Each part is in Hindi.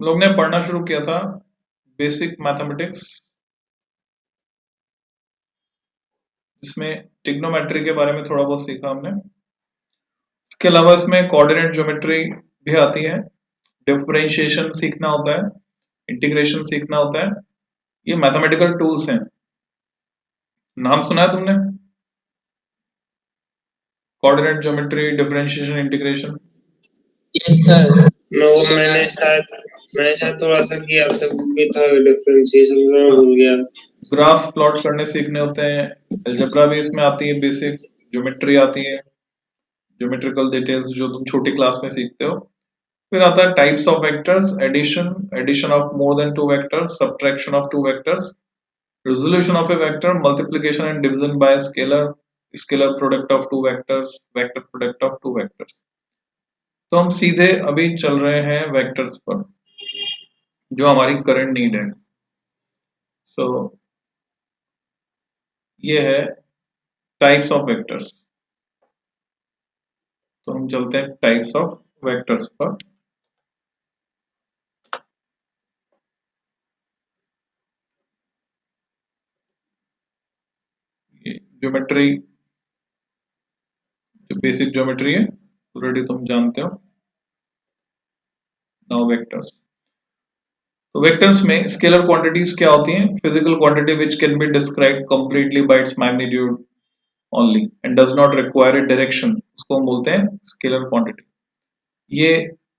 लोग ने पढ़ना शुरू किया था बेसिक मैथमेटिक्स, जिसमें ट्रिग्नोमेट्री के बारे में थोड़ा बहुत सीखा हमने। इसके अलावा इसमें कोऑर्डिनेट ज्योमेट्री भी आती है, डिफरेंशिएशन सीखना होता है, इंटीग्रेशन सीखना होता है। ये मैथमेटिकल टूल्स हैं। नाम सुना है तुमने? Coordinate geometry, differentiation, integration. Yes sir. मैंने शायद थोड़ा सा किया था, भी था डिफरेंशिएशन में, भूल गया। ग्राफ प्लॉट करने सीखने होते हैं। अलजेब्रा भी इसमें आती है, बेसिक ज्योमेट्री आती है, ज्योमेट्रिकल डिटेल्स जो तुम छोटी क्लास में सीखते हो। फिर आता है types of vectors, addition, addition of more than two vectors, subtraction of two vectors, resolution of a vector, multiplication and division by scalar, scalar product of two vectors, vector product of two vectors। तो हम सीधे अभी चल रहे हैं वेक्टर्स पर, जो हमारी करंट नीड है। सो ये है टाइप्स ऑफ वेक्टर्स। तो हम चलते हैं टाइप्स ऑफ वेक्टर्स पर। ज्योमेट्री, जो बेसिक ज्योमेट्री है ऑलरेडी तुम जानते हो। Now vectors. तो वेक्टर्स में स्केलर क्वांटिटीज क्या होती हैं? Physical quantity which can be described completely by its magnitude only and does not require a direction, उसको हम बोलते हैं स्केलर क्वांटिटी। ये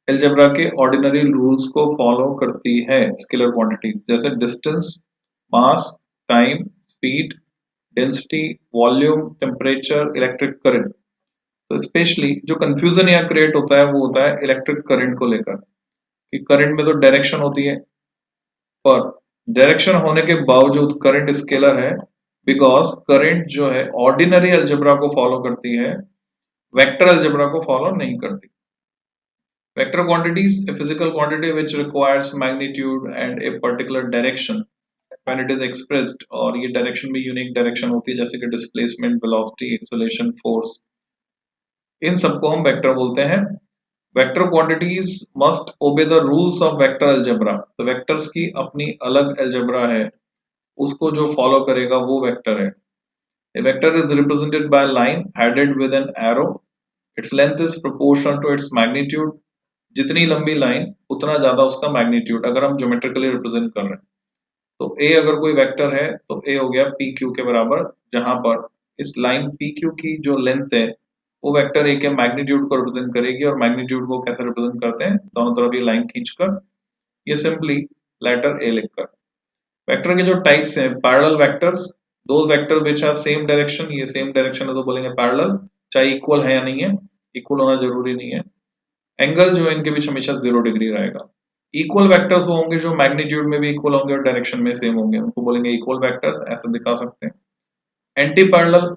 अलजेब्रा के ऑर्डिनरी रूल्स को फॉलो करती है। स्केलर क्वांटिटीज जैसे distance, mass, time, speed, density, volume, temperature, electric current. तो स्पेशली जो कंफ्यूजन यहाँ क्रिएट होता है वो होता है इलेक्ट्रिक करंट को लेकर, कि करंट में तो डायरेक्शन होती है, पर डायरेक्शन होने के बावजूद करंट स्केलर है, बिकॉज करंट जो है ऑर्डिनरी अलजेब्रा को फॉलो करती है, वेक्टर अलजेब्रा को फॉलो नहीं करती। Vector quantity is a physical quantity which requires magnitude and a particular direction when it is expressed, और ये डायरेक्शन भी यूनिक डायरेक्शन होती है, जैसे कि डिस्प्लेसमेंट, वेलोसिटी, एक्सेलरेशन, फोर्स। इन सबको हम वेक्टर बोलते हैं। Vector quantities must obey the rules of vector algebra. तो वेक्टर्स की अपनी अलग अलजेब्रा है, उसको जो फॉलो करेगा वो वेक्टर है। A vector is represented by a line headed with an arrow. Its length is proportional to its magnitude. जितनी लंबी लाइन उतना ज्यादा उसका मैग्नीट्यूड, अगर हम ज्योमेट्रिकली रिप्रेजेंट कर रहे हैं। तो ए अगर कोई वेक्टर है तो ए हो गया पी क्यू के बराबर, जहां पर इस लाइन पी क्यू की जो लेंथ है वो वेक्टर ए के मैग्नीट्यूड को रिप्रेजेंट करेगी। और मैग्नीट्यूड को कैसे रिप्रेजेंट करते हैं? दोनों तरफ ये लाइन खींचकर, ये सिंपली लेटर ए लिखकर। वेक्टर के जो टाइप्स हैं, पैरेलल वेक्टर्स, दो vector which have same direction, ये सेम डायरेक्शन है तो बोलेंगे पैरेलल, चाहे इक्वल है या नहीं है, इक्वल होना जरूरी नहीं है। एंगल जो है इनके बीच हमेशा 0 डिग्री रहेगा। इक्वल वेक्टर्स वो होंगे जो मैग्नीट्यूड में भी इक्वल होंगे और डायरेक्शन में सेम होंगे, उनको बोलेंगे इक्वल वेक्टर्स, ऐसे दिखा सकते हैं। एंटी पैरेलल,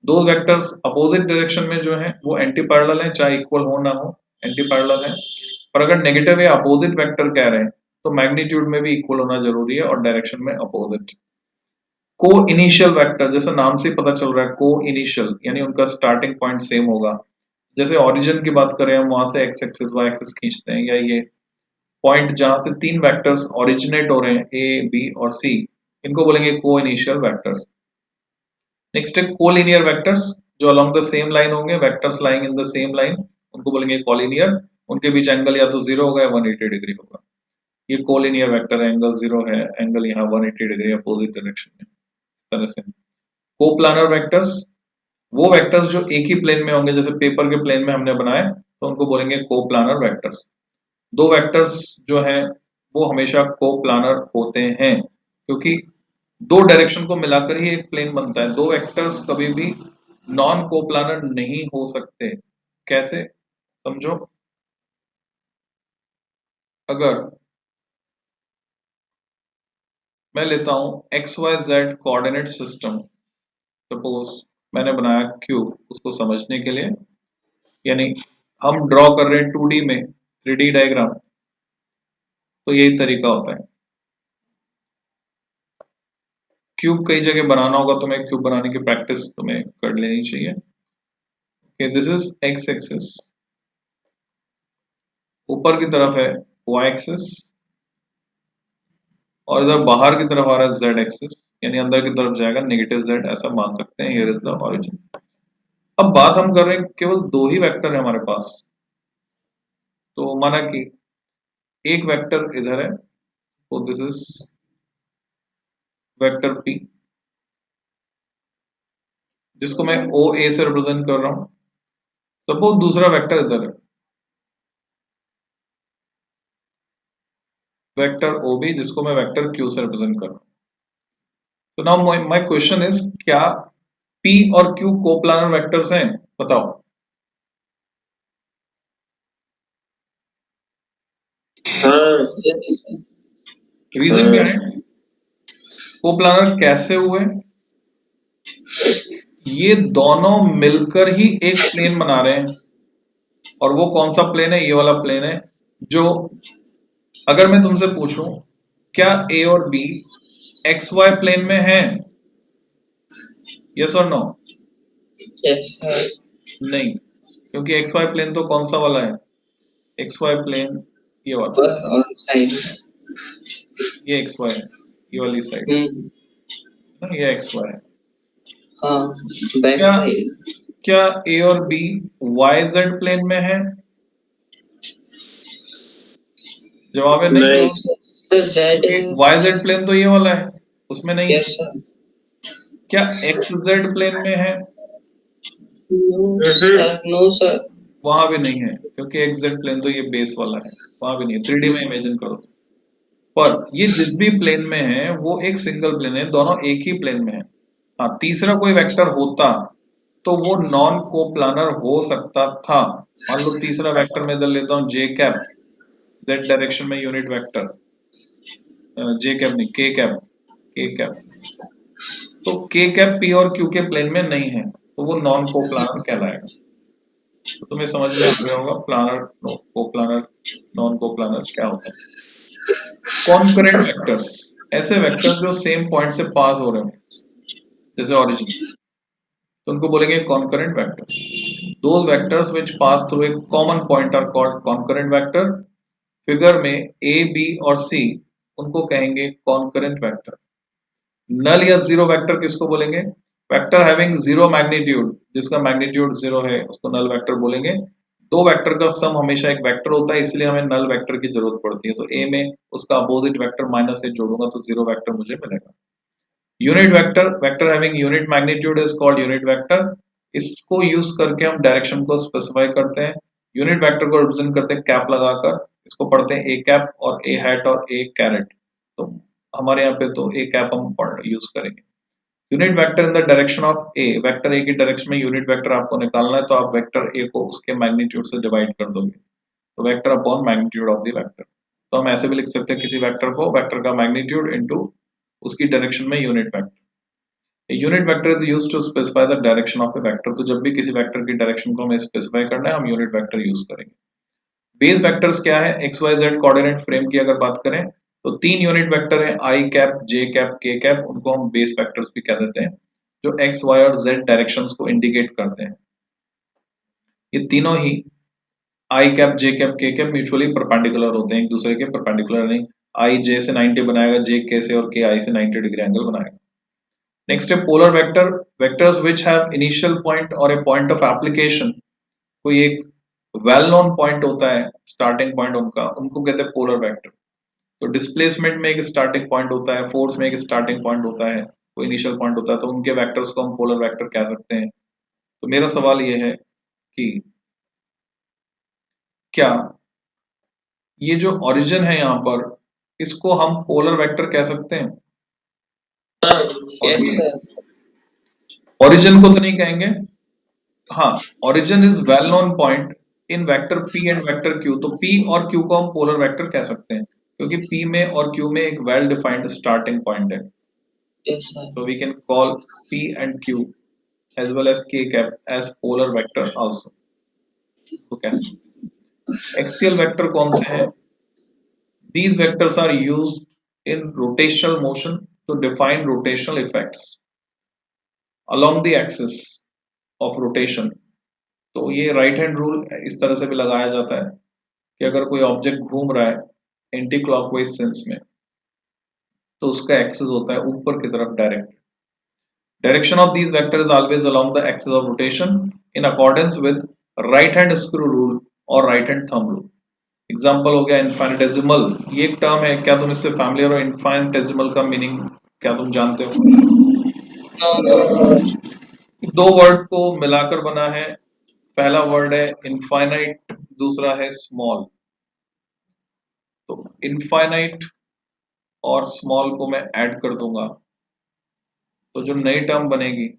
दो वेक्टर्स अपोजिट डायरेक्शन में जो है वो एंटी पैरेलल है, चाहे इक्वल हो ना हो, एंटी पैरेलल है। पर अगर नेगेटिव या अपोजिट वेक्टर कह रहे हैं तो मैग्नीट्यूड में भी इक्वल होना जरूरी है और डायरेक्शन में अपोजिट। को इनिशियल वेक्टर, जैसे नाम से पता चल रहा है, को इनिशियल यानी उनका स्टार्टिंग पॉइंट सेम होगा। जैसे ओरिजिन की बात करें हम, वहां से एक्स एक्सिस वाई एक्सिस खींचते हैं, या ये पॉइंट जहां से तीन वेक्टर्स ओरिजिनेट हो रहे हैं, ए बी और सी, इनको बोलेंगे को इनिशियल वेक्टर्स। नेक्स्ट है कोलिनियर वेक्टर्स, जो अलोंग द सेम लाइन होंगे, vectors lying in the same line, उनको बोलेंगे कोलिनियर। उनके बीच एंगल या तो 0 होगा या 180 डिग्री होगा। ये कोलिनियर वेक्टर है, एंगल 0 है, एंगल यहाँ 180 डिग्री अपोजिट डायरेक्शन में, इस तरह से। कोप्लानर वेक्टर्स, वो वेक्टर्स जो एक ही प्लेन में होंगे, जैसे पेपर के प्लेन में हमने बनाए तो उनको बोलेंगे कोप्लानर वेक्टर्स। दो वेक्टर्स जो हैं वो हमेशा कोप्लानर होते हैं, क्योंकि दो डायरेक्शन को मिलाकर ही एक प्लेन बनता है। दो वेक्टर्स कभी भी नॉन कोप्लानर नहीं हो सकते। कैसे? समझो, अगर मैं लेता हूं x y z coordinate system, suppose मैंने बनाया क्यूब, उसको समझने के लिए, यानी हम ड्रॉ कर रहे हैं 2D में 3D डायग्राम, तो यही तरीका होता है। क्यूब कई जगह बनाना होगा, तुम्हें क्यूब बनाने की प्रैक्टिस तुम्हें कर लेनी चाहिए। okay, this is x axis, ऊपर की तरफ है वाई एक्सिस, और इधर बाहर की तरफ आ रहा है z एक्सिस, यानी अंदर की तरफ जाएगा नेगेटिव z, ऐसा मान सकते हैं। Here is the origin. अब बात हम कर रहे हैं केवल दो ही वेक्टर है हमारे पास, तो माना कि एक वेक्टर इधर है, तो दिस इज वेक्टर p, जिसको मैं ओ ए से रिप्रेजेंट कर रहा हूं। सपोज दूसरा वेक्टर इधर है, वेक्टर ओ बी, जिसको मैं वेक्टर क्यू से रिप्रेजेंट कर रहा हूं। तो नाउ माय क्वेश्चन इज, क्या p और q कोप्लानर वेक्टर्स हैं? बताओ। हाँ। रीजन क्या है? कोप्लानर कैसे हुए? ये दोनों मिलकर ही एक प्लेन बना रहे हैं, और वो कौन सा प्लेन है? ये वाला प्लेन है। जो अगर मैं तुमसे पूछूं क्या ए और बी एक्स वाई प्लेन में है, यस और नो? नहीं, क्योंकि एक्स वाई प्लेन तो कौन सा वाला है? एक्स वाई प्लेन ये वाला, ये एक्स वाई है, ये वाली साइड ना, ये एक्स वाई है। क्या क्या ए और बी वाई जेड प्लेन में है? जवाब है नहीं, क्योंकि वाई जेड प्लेन तो ये वाला है, उसमें नहीं है। क्या एक्स जेड प्लेन में है? No sir. वहां भी नहीं है, क्योंकि एक्स जेड प्लेन तो ये बेस वाला है, वहां भी नहीं है। 3D में इमेजिन करो तो। पर ये जिस भी प्लेन में है वो एक सिंगल प्लेन है, दोनों एक ही प्लेन में है। हाँ, तीसरा कोई वेक्टर होता तो वो नॉन कोप्लानर हो सकता था। मान लो तीसरा वेक्टर मैं इधर लेता हूँ जे कैप, जेड डायरेक्शन में यूनिट वेक्टर, जे कैप नहीं, के कैप, के कैप। तो के कैप पी और क्यू के प्लेन में नहीं है, तो वो नॉन कोप्लानर कहलाएगा। तो तुम्हें समझ में आ गया होगा प्लानर, कोप्लानर, नॉन कोप्लानर क्या होता है। कॉन्करेंट वेक्टर्स, ऐसे वेक्टर्स जो सेम पॉइंट से पास हो रहे हैं, जैसे ओरिजिन, तो उनको बोलेंगे concurrent vectors. Those vectors which pass through a common point are called concurrent vector. Figure में ए बी और सी, उनको कहेंगे कॉन्करेंट वेक्टर। नल या जीरो वेक्टर किसको बोलेंगे? वेक्टर हैविंग जीरो मैग्नीट्यूड, जिसका मैग्नीट्यूड जीरो है उसको नल वेक्टर बोलेंगे। दो वेक्टर का सम हमेशा एक वेक्टर होता है, इसलिए हमें नल वेक्टर की जरूरत पड़ती है। तो ए में उसका अपोजिट वेक्टर माइनस से जोड़ूंगा तो जीरो वेक्टर मुझे मिलेगा। Unit vector, vector having unit magnitude is called unit vector. इसको यूज करके हम डायरेक्शन को स्पेसिफाई करते हैं। यूनिट वेक्टर को रिप्रेजेंट करते हैं कैप लगाकर, इसको पढ़ते हैं ए कैप और ए हैट और ए कैरेट। तो हमारे यहाँ पे तो ए कैप हम यूज करेंगे। Unit vector in the direction of a, vector A की डायरेक्शन में यूनिट वेक्टर आपको निकालना है, तो आप वेक्टर ए को उसके मैग्नीट्यूड से डिवाइड कर दोगे, तो vector upon magnitude of the vector. तो हम ऐसे भी लिख सकते हैं किसी वेक्टर को, वेक्टर का मैग्नीट्यूड इनटू उसकी डायरेक्शन में unit vector. Unit vector is used to specify the direction of a vector. तो जब भी किसी वेक्टर की डायरेक्शन को हमें स्पेसिफाई करना है, हम यूनिट वेक्टर यूज करेंगे। बेस वेक्टर्स क्या है? X y z coordinate frame की अगर बात करें तो तीन यूनिट वेक्टर है, i cap, j cap, k cap, उनको हम बेस वेक्टर्स भी कह देते हैं, जो एक्स वाई और जेड डायरेक्शंस को इंडिकेट करते हैं। ये तीनों ही i cap, j cap, k cap mutually perpendicular होते हैं, एक दूसरे के परपेंडिकुलर नहीं। आई जे से 90 बनाएगा, जे के से, और के आई से 90 डिग्री एंगल बनाएगा। नेक्स्ट है polar vector, vectors which have initial point और ए पॉइंट ऑफ एप्लीकेशन। कोई एक वेल नोन पॉइंट होता है स्टार्टिंग पॉइंट उनका, उनको कहते हैं पोलर वेक्टर। तो डिस्प्लेसमेंट में एक स्टार्टिंग पॉइंट होता है, फोर्स में एक स्टार्टिंग पॉइंट होता है, कोई इनिशियल पॉइंट होता है, तो उनके वेक्टर्स को हम पोलर वेक्टर कह सकते हैं। तो मेरा सवाल ये है कि क्या ये जो ओरिजिन है यहाँ पर, इसको हम पोलर वेक्टर कह सकते हैं? ओरिजिन को तो नहीं कहेंगे। हाँ, origin is well known point in vector p and vector q। तो p और q को हम पोलर वेक्टर कह सकते हैं, क्योंकि p में और q में एक वेल डिफाइंड स्टार्टिंग पॉइंट है। So we can call p and q as well as k cap as polar vector also। तो कैसे? एक्सियल वेक्टर कौन से हैं? These vectors are used in rotational motion to define rotational effects along the axis of rotation। तो ये राइट हैंड रूल इस तरह से भी लगाया जाता है कि अगर कोई ऑब्जेक्ट घूम रहा है एंटी क्लॉकवाइज सेंस में, तो उसका एक्सिस होता है ऊपर की तरफ direct. Direction of these vectors is always along the axis of rotation in accordance with right hand screw rule और right hand thumb rule. Example हो गया इन्फाइनेटेसिमल. ये एक टर्म है, क्या तुम इससे फैमिलियर हो? इन्फाइनेटेसिमल का मीनिंग क्या तुम जानते हो? दो वर्ड को मिलाकर बना है. पहला वर्ड है इनफाइनाइट, दूसरा है स्मॉल. तो इनफाइनाइट और स्मॉल को मैं ऐड कर दूंगा, तो जो नई टर्म बनेगी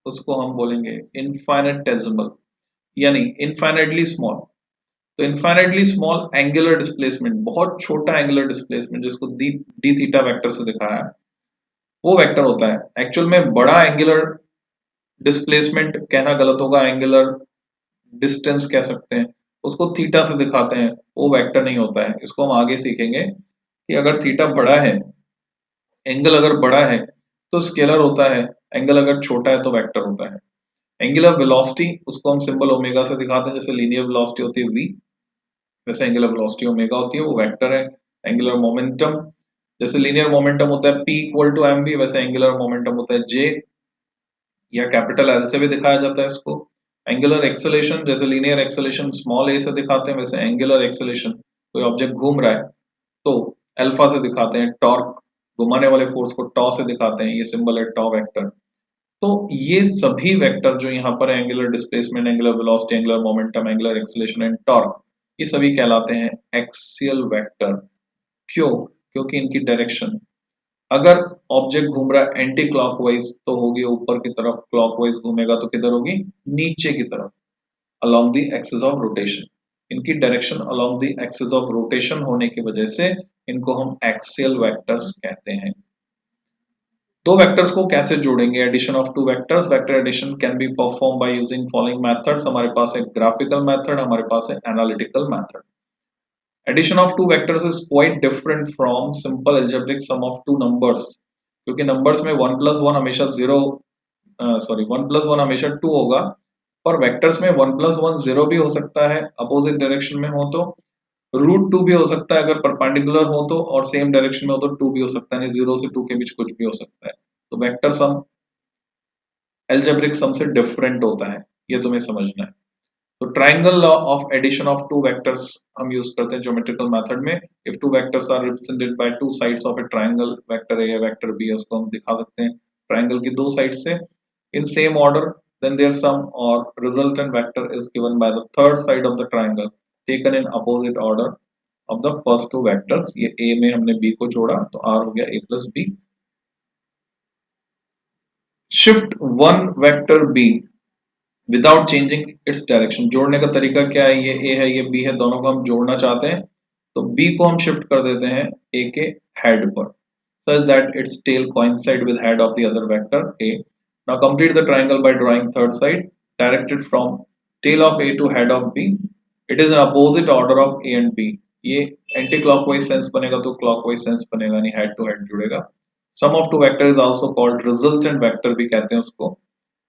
उसको हम बोलेंगे इनफाइनेटेसिमल, यानी इनफाइनाइटली स्मॉल. तो इनफाइनाइटली स्मॉल एंगुलर डिस्प्लेसमेंट, बहुत छोटा एंगुलर डिस्प्लेसमेंट जिसको डी थीटा वेक्टर से दिखाया है, वो वेक्टर होता है. एक्चुअल में बड़ा एंगुलर डिस्प्लेसमेंट कहना गलत होगा, एंगुलर डिस्टेंस कह सकते हैं, उसको थीटा से दिखाते हैं, वो वेक्टर नहीं होता है. इसको हम आगे सीखेंगे कि अगर थीटा बड़ा है, एंगल अगर बड़ा है तो स्केलर होता है, एंगल अगर छोटा है तो वेक्टर होता है. एंगुलर वेलोसिटी उसको हम सिंबल ओमेगा से दिखाते हैं, जैसे लीनियर वेलोसिटी होती है v, वैसे एंगुलर वेलोसिटी ओमेगा होती है, वो वेक्टर है. एंगुलर मोमेंटम, जैसे लीनियर मोमेंटम होता है p इक्वल टू mv, वैसे एंगुलर मोमेंटम होता है j या कैपिटल L से भी दिखाया जाता है इसको. एंगुलर एक्सेलेरेशन, जैसे लीनियर एक्सेलेरेशन स्मॉल a से दिखाते हैं, वैसे एंगुलर एक्सेलेरेशन कोई ऑब्जेक्ट घूम रहा है तो अल्फा से दिखाते हैं. टॉर्क, घुमाने वाले फोर्स को टॉ से दिखाते हैं, ये सिंबल है टॉ वेक्टर. तो ये सभी वेक्टर जो यहाँ पर angular displacement, angular velocity, angular momentum, angular acceleration and torque, ये सभी कहलाते हैं एक्सियल वेक्टर. क्यों? क्योंकि इनकी डायरेक्शन, अगर ऑब्जेक्ट घूम रहा है एंटी क्लॉकवाइज तो होगी ऊपर की तरफ, क्लॉकवाइज घूमेगा तो किधर होगी? नीचे की तरफ, along the axis of rotation. इनकी direction along the axis of rotation होने की वजह से इनको हम एक्सियल वेक्टर्स कहते हैं. दो वेक्टर्स को कैसे जोड़ेंगे? Addition of two vectors. Vector addition can be performed by using following methods. हमारे पास है ग्राफिकल मेथड, हमारे पास है analytical method. Addition of two vectors is quite different from simple algebraic sum of two numbers, क्योंकि नंबर्स में 1 प्लस 1 हमेशा 0, सॉरी 1 प्लस 1 हमेशा 2 होगा, और वेक्टर्स में 1 प्लस 1 0 भी हो सकता है अपोजिट डायरेक्शन में हो तो, रूट 2 भी हो सकता है अगर परपेंडिकुलर हो तो, और सेम डायरेक्शन में हो तो 2 भी हो सकता है, 0 से 2 के बीच कुछ भी हो सकता है. तो वेक्टर सम अलजेब्रिक सम से डिफरेंट होता है, ये तुम्हें समझना है. तो triangle law of addition of two vectors हम यूज करते हैं ज्योमेट्रिकल मेथड में. If two vectors are represented by two sides of a triangle, vector a या वेक्टर बी, उसको हम दिखा सकते हैं ट्रायंगल की दो साइड से in same order, then their sum or resultant vector is given by the third side of the triangle taken in opposite order of the first two vectors. ये a में हमने b को जोड़ा तो r हो गया a plus b. Shift one vector b without changing its direction. जोड़ने का तरीका क्या है? ये a है, ये b है, दोनों को हम जोड़ना चाहते हैं तो b को हम शिफ्ट कर देते हैं a के हेड पर, such that its tail coincide with head of the other vector a. Now complete the triangle by drawing third side directed from tail of A to head of B. It is in opposite order of A and B. ये एंटी क्लॉकवाइज सेंस बनेगा तो क्लॉकवाइज सेंस बनेगा, यानी हेड टू हेड जुड़ेगा. Sum of two vector is also called resultant vector भी कहते हैं उसको,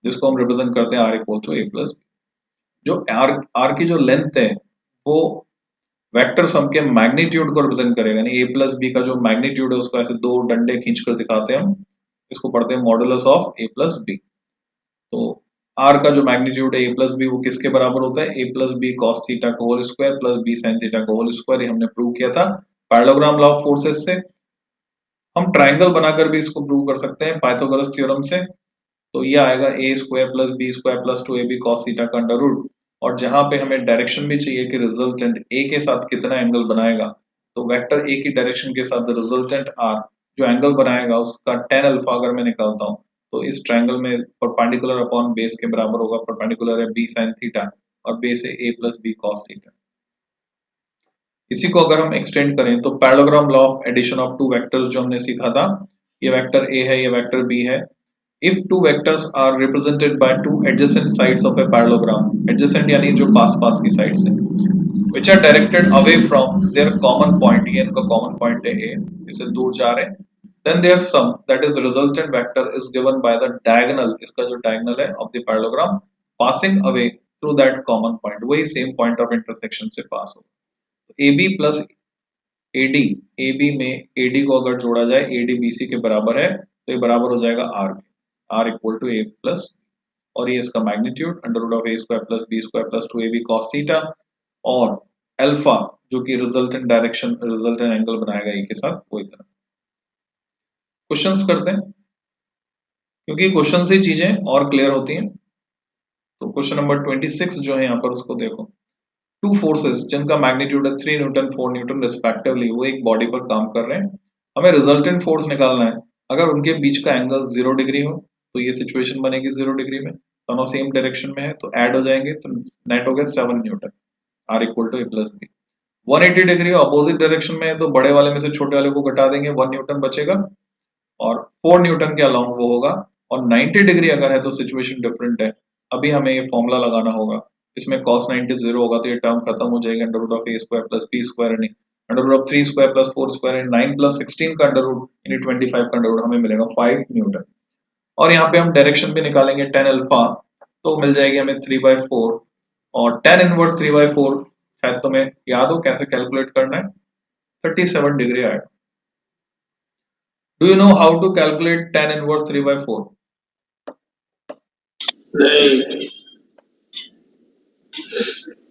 जिसको हम रिप्रेजेंट करते हैं r equal to a plus b. जो r की जो लेंथ है वो वेक्टर सम के मैग्नीट्यूड को रिप्रेजेंट करेगा, यानी a प्लस b का जो मैग्नीट्यूड है उसको ऐसे दो डंडे खींचकर दिखाते हैं हम, इसको पढ़ते हैं modulus of a plus b. तो r का जो मैग्नीट्यूड है a प्लस बी, वो किसके बराबर होता है? a plus B cos theta का whole square plus b sine theta का होल स्क्वायर. ये हमने प्रूव किया था पैरेललोग्राम लॉ ऑफ फोर्सेस से. हम ट्रायंगल बनाकर भी इसको प्रूव कर सकते हैं पाइथागोरस थ्योरम से. तो ये आएगा a square plus b square plus 2ab cos theta का अंडर रूट, और जहां पे हमें डायरेक्शन भी चाहिए कि रिजल्टेंट a के साथ कितना एंगल बनाएगा, तो वेक्टर a की डायरेक्शन के साथ रिजल्टेंट r जो एंगल बनाएगा उसका tan अल्फा अगर मैं निकालता हूं तो इस ट्रायंगल में परपेंडिकुलर अपॉन बेस के बराबर होगा. परपेंडिकुलर है b sin थीटा और बेस है a plus b cos theta. इसी को अगर हम एक्सटेंड करें तो parallelogram law of addition of two vectors जो हमने सीखा था, ये वेक्टर a है, ये वेक्टर b है. If two vectors are represented by two adjacent sides of a parallelogram, adjacent यानी जो पास पास की साइड्स हैं, which are directed away from their common point, ये इनका common point है a, इससे दूर जा रहे हैं, then their sum, that is resultant vector, is given by the diagonal, इसका जो diagonal है of the parallelogram passing away through that common point, वही same point of intersection से पास हो. AB plus AD AB में AD को अगर जोड़ा जाए, AD BC के बराबर है तो ये बराबर हो जाएगा R के, R equal to A plus, और ये इसका magnitude under root of A square plus B square plus 2AB cos theta, और अल्फा जो कि रिजल्टेंट डायरेक्शन रिजल्टेंट एंगल बनाएगा ए के साथ, वो इतना। क्वेश्चंस करते हैं क्योंकि क्वेश्चन से चीजें और क्लियर होती हैं। तो क्वेश्चन नंबर 26 जो है यहाँ पर उसको देखो। टू फोर्सेस जिनका मैग्नीट्यूड है 3 न्यूटन 4 न्यूटन रिस्पेक्टिवली, वो एक बॉडी पर काम कर रहे हैं। हमें रिजल्टेंट फोर्स निकालना है। अगर उनके बीच का एंगल 0 डिग्री हो तो ये सिचुएशन बनेगी 0 डिग्री में, दोनों सेम डायरेक्शन में है तो ऐड हो जाएंगे, तो नेट हो गया 7 newton, R equal to A plus B. 180 degree opposite direction में है तो बड़े वाले में से छोटे वाले को घटा देंगे, 1 न्यूटन बचेगा और 4 न्यूटन के अलोंग वो होगा। और 90 डिग्री अगर है तो सिचुएशन डिफरेंट है। अभी हमें ये फॉर्मूला लगाना होगा, इसमें cos 90 0 होगा तो ये टर्म खत्म हो जाएगी, under root of A square plus B square यानी under root of 3 square plus 4 square यानी 9 प्लस 16 का अंडर रूट यानी 25 का अंडर रूट, हमें मिलेगा 5 न्यूटन। और यहाँ पे हम डायरेक्शन भी निकालेंगे tan अल्फा, तो मिल जाएगी हमें 3/4, और tan इनवर्स 3/4 शायद तुम्हें याद हो कैसे कैलकुलेट करना है, 37 डिग्री आएगा। Do you know how to calculate tan inverse 3/4? नहीं।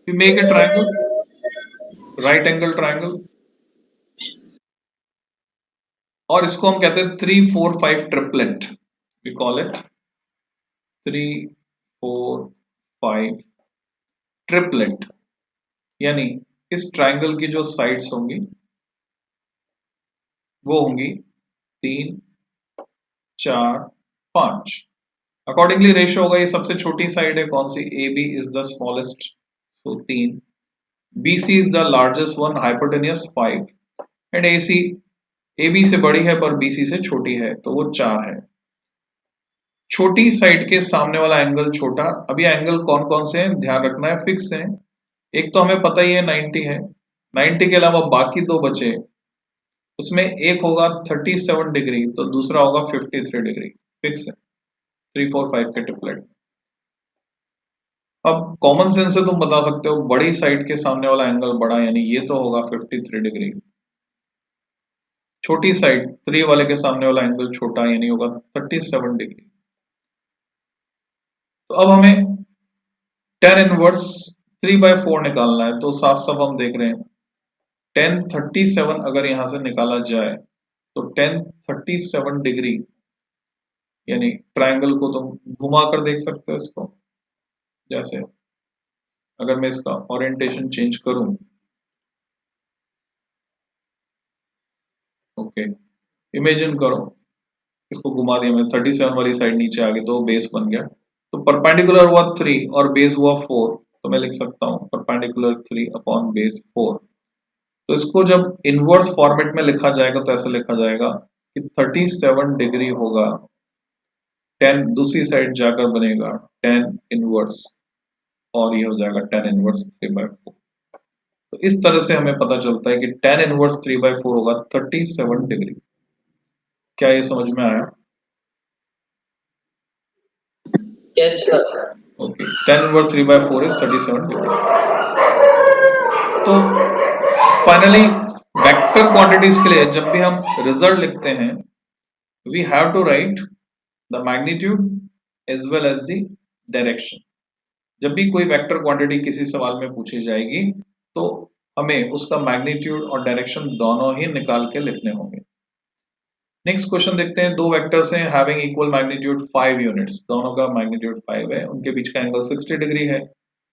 We make a triangle, right angle triangle, और इसको हम कहते हैं 3 4 5 triplet. We call it 3 4 5 triplet, यानी इस ट्राइंगल की जो साइड्स होंगी वो होंगी 3 4 5। अकॉर्डिंगली रेशियो होगा, ये सबसे छोटी साइड है कौन सी, AB is the smallest, so 3, BC is the largest one hypotenuse 5, and AB से बड़ी है पर BC से छोटी है तो वो 4 है। छोटी साइड के सामने वाला एंगल छोटा, अभी एंगल कौन कौन से हैं ध्यान रखना है, फिक्स है। एक तो हमें पता ही है 90 है, 90 के अलावा बाकी दो बचे, उसमें एक होगा 37 डिग्री तो दूसरा होगा 53 डिग्री, फिक्स है 3 4 5 के ट्रिपलेट। अब कॉमन सेंस से तुम बता सकते हो बड़ी साइड के सामने वाला एंगल बड़ा, यानी ये तो होगा 53 डिग्री, छोटी साइड 3 वाले के सामने वाला एंगल छोटा यानी होगा 37 डिग्री। तो अब हमें tan इनवर्स 3/4 निकालना है, तो साफ साफ हम देख रहे हैं tan 37 अगर यहां से निकाला जाए तो tan 37 डिग्री यानी ट्राइंगल को तुम घुमा कर देख सकते हो इसको, जैसे अगर मैं इसका ओरिएंटेशन चेंज करूं, ओके इमेजिन करो इसको घुमा दिया मैंने, 37 वाली साइड नीचे आ गई तो बेस बन गया, तो परपेंडिकुलर हुआ 3 और बेस हुआ 4, तो मैं लिख सकता हूं परपेंडिकुलर 3 अपॉन बेस 4। तो इसको जब इनवर्स फॉर्मेट में लिखा जाएगा तो ऐसे लिखा जाएगा कि 37 डिग्री होगा 10, दूसरी साइड जाकर बनेगा tan इनवर्स, और ये हो जाएगा tan इनवर्स 3/4। तो इस तरह से हमें पता चलता है कि tan इनवर्स 3/4 होगा 37 डिग्री। क्या ये समझ में आया? Yes sir. Okay, tan inverse 3/4 is 37 degree. तो फाइनली वेक्टर क्वांटिटीज के लिए जब भी हम रिजल्ट लिखते हैं, we have to write the magnitude as well as the direction. जब भी कोई वेक्टर क्वांटिटी किसी सवाल में पूछी जाएगी तो हमें उसका मैग्नीट्यूड और डायरेक्शन दोनों ही निकाल के लिखने होंगे। नेक्स्ट क्वेश्चन देखते हैं, दो वेक्टर्स हैं हैविंग इक्वल मैग्नीट्यूड 5 यूनिट्स, दोनों का मैग्नीट्यूड 5 है, उनके बीच का एंगल 60 डिग्री है।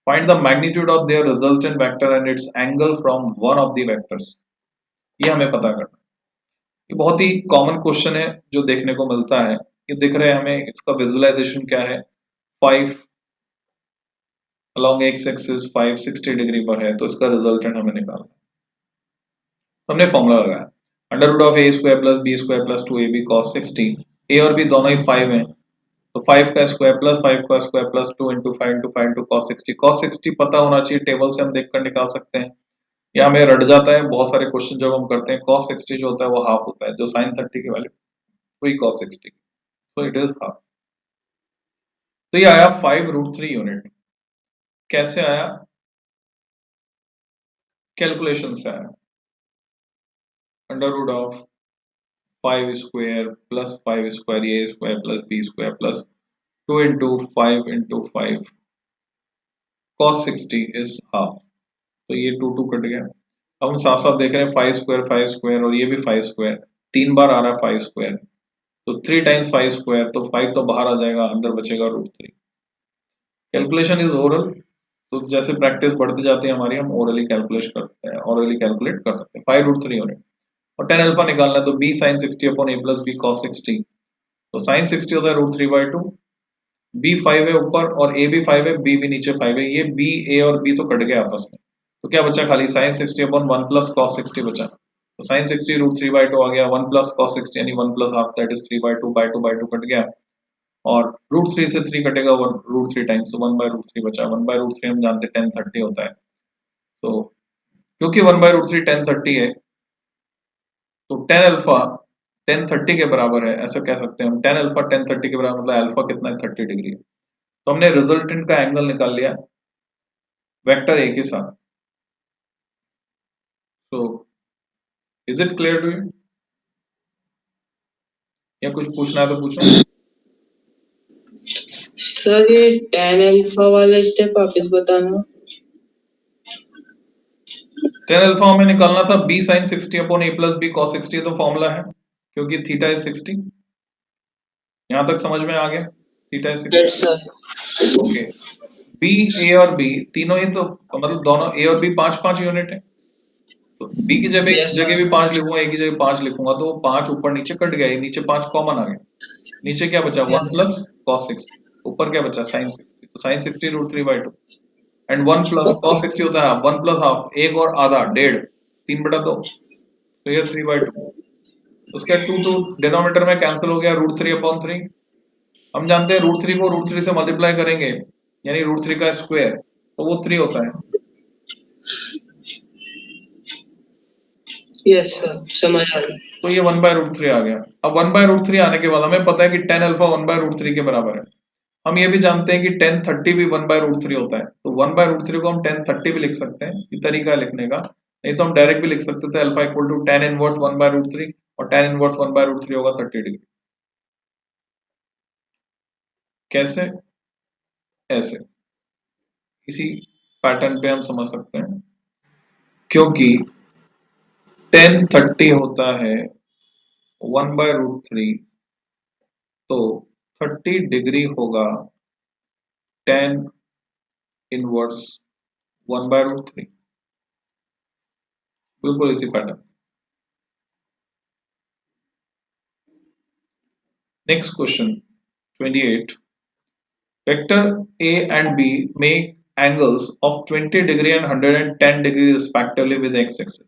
Find the magnitude of their resultant vector and it's angle from one of the vectors. ये हमें पता करना है। ये बहुत ही कॉमन क्वेश्चन है जो देखने को मिलता है। ये दिख रहे हैं हमें, इसका विजुअलाइजेशन क्या है, 5 along x axis 5 60 डिग्री पर है, तो इसका रिजल्टेंट हमें निकालना है। हमने फॉर्मूला लगाया under root of A square plus B square plus 2ab cos 60, a और बी दोनों ही 5 हैं तो 5 का स्क्वायर प्लस 5 का square plus 2 into 5 into 5 into cos 60। cos 60 पता होना चाहिए, टेबल से हम देखकर निकाल सकते हैं, या हमें रट जाता है बहुत सारे क्वेश्चन जब हम करते हैं। cos 60 जो होता है वो हाफ होता है, जो sin 30 की वैल्यू वही cos 60, तो इट इज हाफ। तो ये आया 5√3 यूनिट। कैसे आया? कैलकुलेशन से आया। Under root of 5 square plus 5 square a square plus B square plus 2 into 5 into 5 cos 60 is half. तो ये 2 कट गया। अब हम साफ साफ देख रहे हैं 5 स्क्वायर और ये भी 5 स्क्वायर, 3 बार आ रहा है 5 स्क्वायर, तो 3 टाइम्स 5 स्क्वायर, तो 5 तो बाहर आ जाएगा, अंदर बचेगा √3। कैलकुलेशन इज ओरल, तो जैसे प्रैक्टिस बढ़ती जाती है हमारी, हम ओरली कैलकुलेट करते हैं, ओरली कैलकुलेट कर सकते हैं। 5 √3 यूनिट और 10 अल्फा निकालना है, तो b sin 60 upon a plus b cos 60, तो sin 60 होता है √3/2, b 5 है ऊपर और a भी 5 है, b भी नीचे 5 है, ये b a और b तो कट गए आपस में, तो क्या बचा, खाली sin 60 अपॉन 1 प्लस cos 60 बचा, तो sin 60 √3/2 आ गया, 1 प्लस cos 60 यानी 1 plus half, that is 3/2 cut गया, और √3 से 3 कटेगा, 1 √3 टाइम्स, तो 1/√3 बचा। 1/√3 हम जानते हैं 1030 होता है, तो क्योंकि 1/√3 1030 है, तो 10 अल्फा 1030 के बराबर है, ऐसा कह सकते हैं हम, 10 अल्फा 1030 के बराबर, मतलब अल्फा कितना है, 30 डिग्री। तो हमने रिजल्टेंट का एंगल निकाल लिया वेक्टर ए के साथ। तो is it clear to you, या कुछ पूछना है तो पूछो। सर ये tan अल्फा वाला स्टेप वापस बताना। 10 अल्फा हमें निकालना था b sin 60 upon a plus b cos 60, तो फॉर्मूला है, क्योंकि थीटा इज 60। यहां तक समझ में आ गया, theta is 60। Yes sir. Okay, b a और b तीनों ही, तो मतलब दोनों a और b 5-5 यूनिट है, तो b की जगह Yes, sir. भी 5 लिखूंगा, a की जगह 5 लिखूंगा, तो 5 ऊपर नीचे कट गया, ये नीचे 5 कॉमन आ गया, नीचे क्या बचा, 1 Yes. प्लस cos 60, ऊपर क्या बचा, sin 60, तो sin 60 √3/2, एंड 1 प्लस cos 60 होता है 1 प्लस हाफ, एक और आधा, 1.5, 3/2, तो ये 3/2, उसके 2 डिनोमिनेटर में कैंसिल हो गया, √3/3। हम जानते हैं √3 को √3 से मल्टीप्लाई करेंगे, यानी √3 का स्क्वायर, तो वो 3 होता है। यस सर, समझ आ रहा है। तो ये 1/√3 आ गया। अब 1/√3 आने के बाद हमें पता है कि 10 अल्फा 1/√3 के बराबर है। हम ये भी जानते हैं कि 1030 भी 1/√3 होता है, तो 1/√3 को हम 1030 भी लिख सकते हैं, ये तरीका है लिखने का, नहीं तो हम डायरेक्ट भी लिख सकते थे, alpha equal to tan inverse 1/√3, और tan इनवर्स 1/√3 होगा 30 डिग्री। कैसे, ऐसे, इसी पैटर्न पे हम समझ सकते हैं, क्योंकि 1030 होता है 1/√3, तो 30 डिग्री होगा tan इनवर्स 1/√3, बिल्कुल इसी pattern. Next question 28, vector a and b make angles of 20 degree and 110 degree respectively with x axis।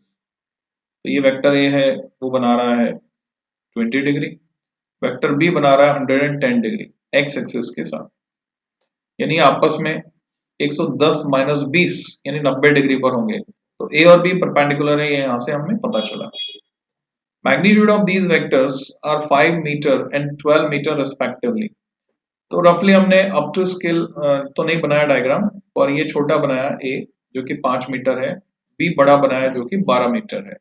तो ये वेक्टर a है, वो बना रहा है 20 डिग्री, वेक्टर b बना रहा है 110 डिग्री x एक्सिस के साथ, यानी आपस में 110 माइनस 20 यानी 90 डिग्री पर होंगे, तो a और b परपेंडिकुलर है, ये यहां से हमें पता चला। Magnitude of these vectors are 5 metre and 12 metre respectively. तो रफली हमने अप टू स्केल तो नहीं बनाया डायग्राम, और ये छोटा बनाया a जो कि 5 मीटर है, b बड़ा बनाया जो कि 12 मीटर है।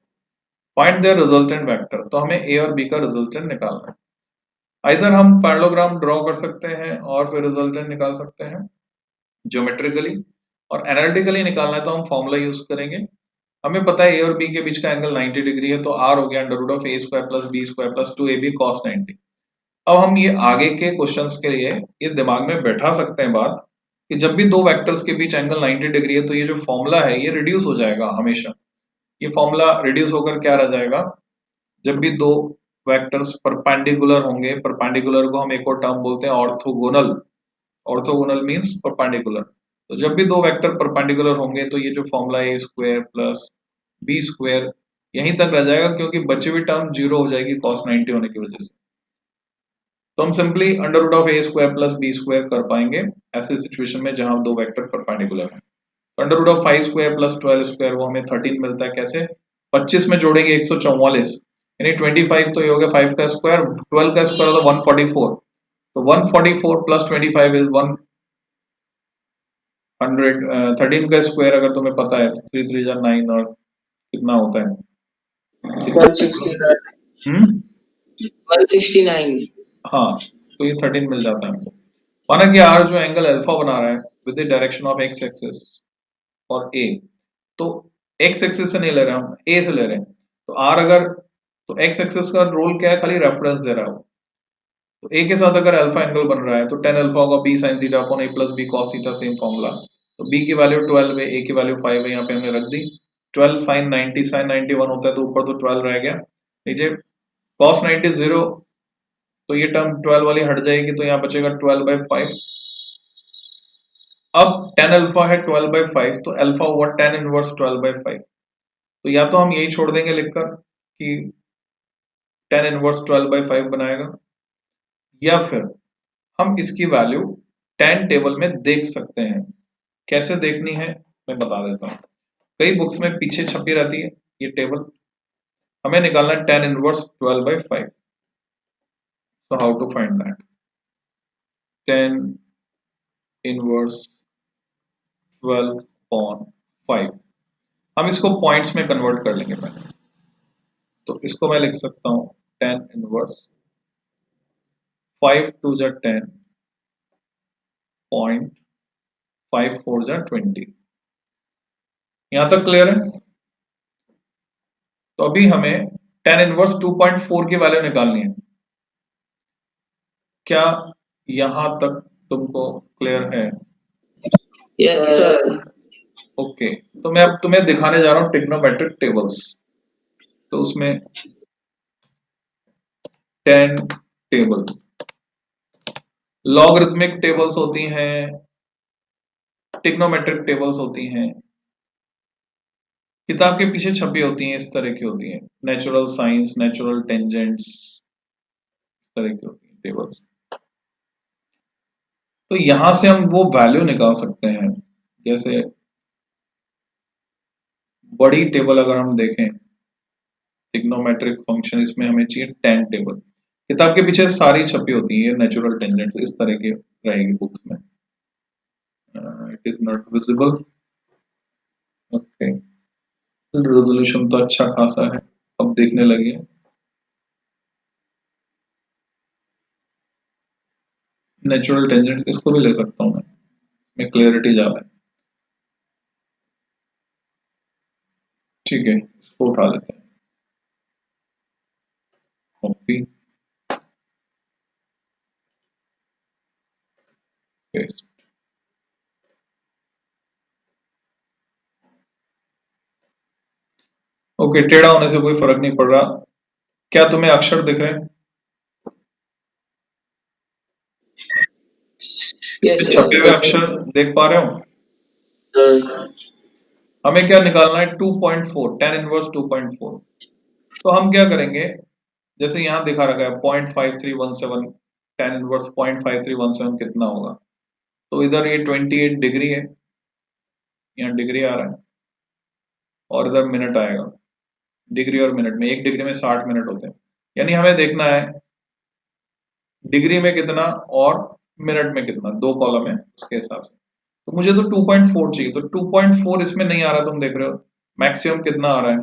फाइंड देयर रिजल्टेंट वेक्टर, तो हमें a और b का रिजल्टेंट निकालना है। इधर हम पैरेललोग्राम ड्रॉ कर सकते हैं और फिर रिजल्टेंट निकाल सकते हैं ज्योमेट्रिकली, और एनालिटिकली निकालना है तो हम फॉर्मूला यूज करेंगे। हमें पता है a और b के बीच का एंगल 90 डिग्री है, तो r हो गया under root of a square plus b square plus 2ab cos 90। अब हम ये आगे के क्वेश्चंस के लिए ये दिमाग में बैठा सकते हैं बात, कि जब भी दो वेक्टर्स के बीच एंगल 90 डिग्री है, तो ये जो फॉर्मूला है ये रिड्यूस हो जाएगा हमेशा। ये फॉर्मूला रिड्यूस होकर क्या रह जाएगा, जब भी दो वेक्टर्स परपेंडिकुलर होंगे, परपेंडिकुलर को हम एक और टर्म बोलते हैं ऑर्थोगोनल, ऑर्थोगोनल मींस परपेंडिकुलर, तो जब भी दो वेक्टर परपेंडिकुलर होंगे तो ये जो formula a square plus b square यहीं तक रह जाएगा, क्योंकि बची हुई टर्म 0 हो जाएगी cos 90 होने की वजह से। तो हम simply under root of a square plus b square कर पाएंगे ऐसे सिचुएशन में जहां दो वेक्टर परपेंडिकुलर हैं। तो under root of 5 square plus 12 square वो हमें 13 मिलता है, कैसे, 25 में जोड़ेंगे 144, यानी 25, तो ये हो गया 5 का स्क्वायर, 12 का स्क्वायर होता है 144, तो 144 प्लस 25 इज 100, 13 का स्क्वायर अगर तुम्हें पता है तो 3 3 9 और कितना होता है, 169 169 हाँ, तो ये 13 मिल जाता है हमको। माना कि आर जो एंगल अल्फा बना रहा है with the direction of x axis और ए, तो एक्स एक्सिस से नहीं ले रहे हम, ए से ले रहे हैं। तो आर अगर, तो एक्स एक्सिस का रोल क्या है, खाली रेफरेंस दे रहा है वो। तो ए के साथ अगर अल्फा एंगल बन रहा है तो tan अल्फा होगा b sin theta upon a plus b cos theta, same formula. तो b की वैल्यू 12 है, a की वैल्यू 5 है, यहाँ पे हमने रख दी। 12 sin 90 sin 91 होता है, तो ऊपर तो 12 रह गया नीचे। cos 90 0, तो ये टर्म 12 वाली हट जाएगी, तो यहाँ बचेगा 12/5। अब tan अल्फा है 12/5, तो अल्फा हुआ tan इनवर्स 12/5। तो या तो हम यही छोड़ देंगे लिखकर कि tan इनवर्स 12/5 बनाएगा, या फिर हम इसकी वैल्यू tan टेबल में देख सकते हैं। कैसे देखनी है मैं बता देता हूं। कई बुक्स में पीछे छपी रहती है ये टेबल, हमें निकालना है tan इनवर्स 12/5। तो how to find that? tan inverse 12/5, हम इसको पॉइंट्स में कन्वर्ट कर लेंगे पहले। तो इसको मैं लिख सकता हूं tan इनवर्स 5 2 जा 10, पॉइंट 5 4 जा 20। यहां तक क्लियर है? तो अभी हमें tan इनवर्स 2.4 की वैल्यू निकालनी है। क्या यहां तक तुमको क्लियर है? yes sir ओके, तो मैं अब तुम्हें दिखाने जा रहा हूं ट्रिग्नोमेट्रिक टेबल्स। तो उसमें tan टेबल, लॉगरिथमिक टेबल्स होती हैं, ट्रिग्नोमेट्रिक टेबल्स होती हैं, किताब के पीछे छपी होती हैं, इस तरह की होती हैं। नेचुरल साइंस, नेचुरल टेंजेंट्स, इस तरह की होती हैं टेबल्स। तो यहां से हम वो वैल्यू निकाल सकते हैं। जैसे बड़ी टेबल अगर हम देखें, ट्रिग्नोमेट्रिक फंक्शन, इसमें हमें चाहिए tan टेबल। किताब के पीछे सारी छपी होती है नेचुरल टेंजेंट्स, इस तरह की रहेगी बुक्स में। It is not visible. Okay, resolution तो अच्छा खासा है, अब देखने लगे। नेचुरल टेंजेंट इसको भी ले सकता हूँ मैं, इसमें क्लियरिटी ज्यादा है। ठीक है, इसको उठा लेते हैं, कॉपी पेस्ट। ओके, टेढ़ा होने से कोई फर्क नहीं पड़ रहा। क्या तुम्हें अक्षर दिख रहे हैं? yes sir छपे हुए अक्षर देख पा रहे हो? हमें क्या निकालना है? 2.4, tan इनवर्स 2.4। तो हम क्या करेंगे, जैसे यहां दिखा रखा है 0.5317, tan इनवर्स 0.5317 कितना होगा? तो इधर ये 28 डिग्री है, यहाँ डिग्री आ रहा है, और इधर मिनट आएगा। डिग्री और मिनट में, 1 डिग्री में 60 मिनट होते हैं। यानी हमें देखना है डिग्री में कितना और मिनट में कितना, दो कॉलम है उसके हिसाब से। तो मुझे तो 2.4 चाहिए, तो 2.4 इसमें नहीं आ रहा, तुम देख रहे हो। मैक्सिमम कितना आ रहा है?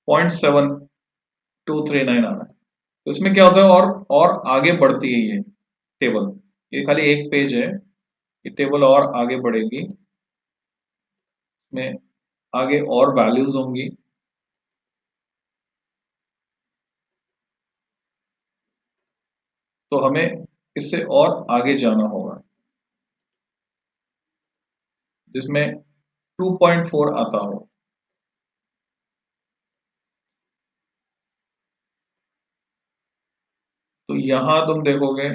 0.7239 आ रहा है। तो इसमें क्या होता है, और आगे बढ़ती है ये टेबल। ये खाली एक पेज है, ये टेबल और आगे बढ़ेगी, में आगे और वैल्यूज होंगी। तो हमें इससे और आगे जाना होगा, जिसमें 2.4 आता हो। तो यहां तुम देखोगे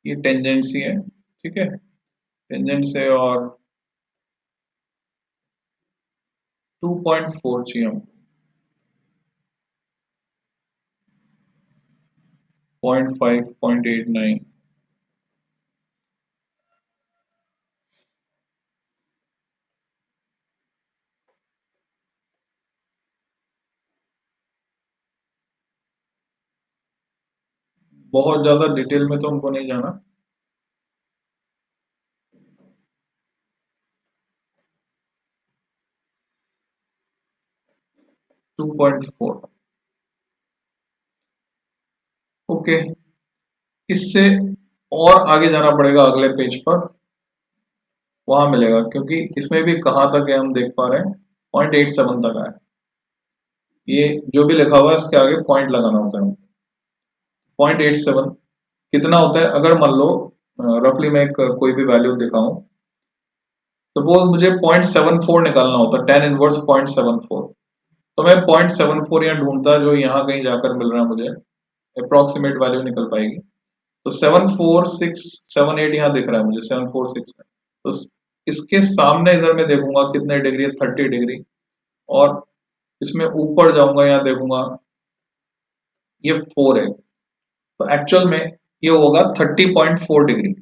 ये टेंजेंसी है, ठीक है, टेंजेंट से और 2.4 चाहिए हमको, 0.5 0.89। बहुत ज्यादा डिटेल में तो हमको नहीं जाना। 2.4। ओके, इससे और आगे जाना पड़ेगा अगले पेज पर, वहां मिलेगा, क्योंकि इसमें भी कहाँ तक है हम देख पा रहे हैं 0.87 तक है। ये जो भी लिखा हुआ है इसके आगे पॉइंट लगाना होता है। 0.87 कितना होता है, अगर मान लो रफली मैं एक कोई भी वैल्यू दिखाऊं, सपोज मुझे 0.74 निकालना होता है, 10 इनवर्स 0.74, तो मैं 0.74 यहाँ ढूंढता, जो यहाँ कहीं जाकर मिल रहा है मुझे, अप्रोक्सीमेट वैल्यू निकल पाएगी। तो 74678 यहाँ दिख रहा है मुझे, 746 है। तो इसके सामने इधर मैं देखूंगा कितने डिग्री है, 30 डिग्री, और इसमें ऊपर जाऊंगा, यहाँ देखूंगा ये 4 है, तो एक्चुअल में ये होगा 30.4 डिग्री।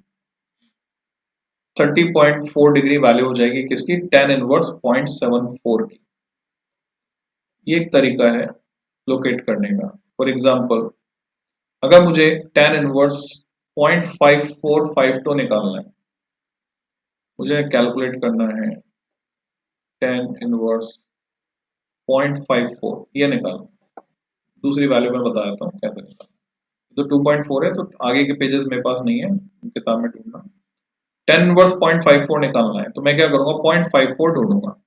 30.4 डिग्री वैल्यू हो जाएगी किसकी, 10 इनवर्स 0.74 की। ये एक तरीका है लोकेट करने का। फॉर एग्जाम्पल, अगर मुझे 10 इनवर्स 0.5452 निकालना है, मुझे कैलकुलेट करना है 10 इनवर्स 0.54, ये निकालना। दूसरी वैल्यू मैं बता देता हूँ कैसे निकालना। तो 2.4 है, तो आगे के पेजेस मेरे पास नहीं है, किताब में ढूंढना। 10 इनवर्स 0.54 निकालना है, तो मैं क्या करूंगा, 0.54 ढूंढूंगा।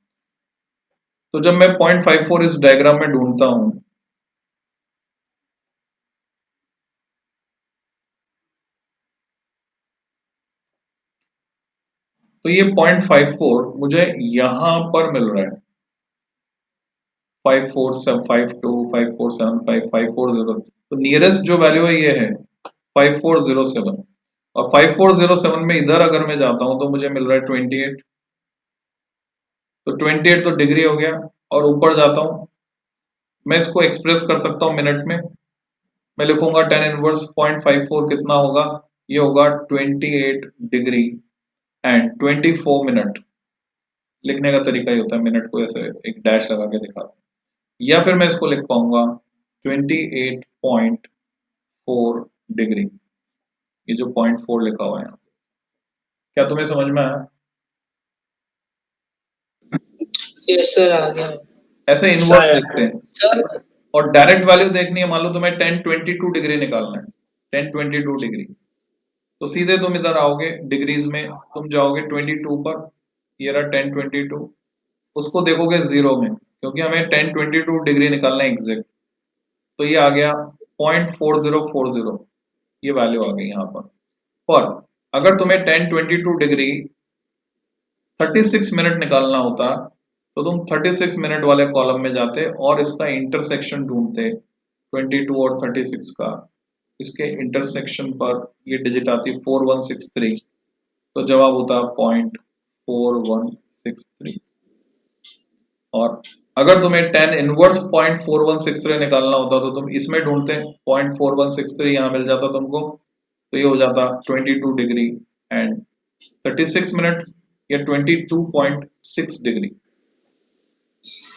तो जब मैं 0.54 इस डायग्राम में ढूंढता हूं, तो ये 0.54 मुझे यहां पर मिल रहा है, 54752 5475 540। तो नियरेस्ट जो वैल्यू है ये है 5407, और 5407 में इधर अगर मैं जाता हूं तो मुझे मिल रहा है 28। तो 28 तो डिग्री हो गया, और ऊपर जाता हूं, मैं इसको एक्सप्रेस कर सकता हूं मिनट में। मैं लिखूंगा 10 इनवर्स 0.54 कितना होगा, ये होगा 28 डिग्री एंड 24 मिनट। लिखने का तरीका ही होता है, मिनट को ऐसे एक डैश लगा के दिखा, या फिर मैं इसको लिख पाऊंगा 28.4 डिग्री, ये जो 0.4 लिखा हुआ है यहाँ। क्या तुम्हें समझ में आया? यस सर, आ गया ऐसे इनवर्स सर लिखते हैं। सर। और डायरेक्ट वैल्यू देखनी है, मान लो तुम्हें 1022 डिग्री निकालना है, 1022 डिग्री, तो सीधे तुम इधर आओगे, डिग्रीज में तुम जाओगे 22 पर, ये रहा 1022, उसको देखोगे जीरो में, क्योंकि हमें 1022 डिग्री निकालना है एग्जैक्ट। तो ये आ गया 0.4040, ये वैल्यू आ गई यहाँ पर अगर तुम्हें 1022 डिग्री 36 मिनट निकालना होता, तो तुम 36 मिनट वाले कॉलम में जाते और इसका इंटरसेक्शन ढूंढते, 22 और 36 का, इसके इंटरसेक्शन पर ये डिजिट आती 4163, तो जवाब होता 0.4163। और अगर तुम्हें 10 इनवर्स 0.4163 निकालना होता तो तुम इसमें ढूंढते, 0.4163 यहाँ मिल जाता तुमको, तो ये हो जाता 22 डिग्री एंड 36 मिनट, या 22.6 डिग्री,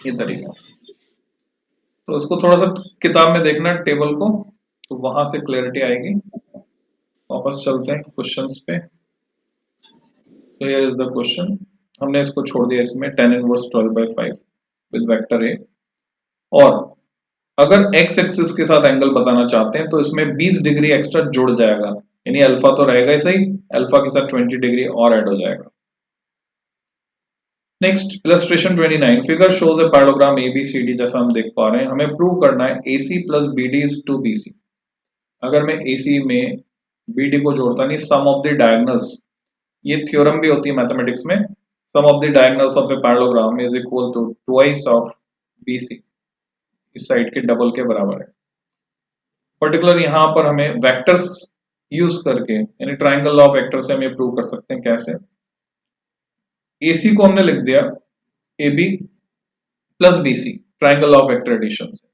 ये तरीका। तो इसको थोड़ा सा किताब में देखना टेबल को, तो वहां से क्लैरिटी आएगी। वापस चलते हैं क्वेश्चंस पे। तो हियर इज द क्वेश्चन, हमने इसको छोड़ दिया इसमें 10 इनवर्स 12/5 विद वेक्टर ए, और अगर x एक्सिस के साथ एंगल बताना चाहते हैं तो इसमें 20 डिग्री एक्स्ट्रा जुड़ जाएगा, यानी अल्फा तो रहेगा ही सही, अल्फा के साथ 20 डिग्री और ऐड हो जाएगा। नेक्स्ट इलस्ट्रेशन 29, फिगर शोज ए पैरालोग्राम ABCD, जैसा हम देख पा रहे हैं, हमें प्रूव करना है AC plus BD is two BC। अगर मैं AC में BD को जोड़ता नहीं, सम ऑफ द डायगोनल्स, ये थ्योरम भी होती है मैथमेटिक्स में, sum of the diagonals of a parallelogram is equal to twice of BC, इस साइड के डबल के बराबर है। पर्टिकुलर यहाँ पर हमें वेक्टर्स यूज करके, यानी ट्राइंगल लॉ ऑफ वेक्टर से हम ये प्रूव कर सकते हैं। कैसे? AC को हमने लिख दिया AB plus BC, triangle law of vector addition से,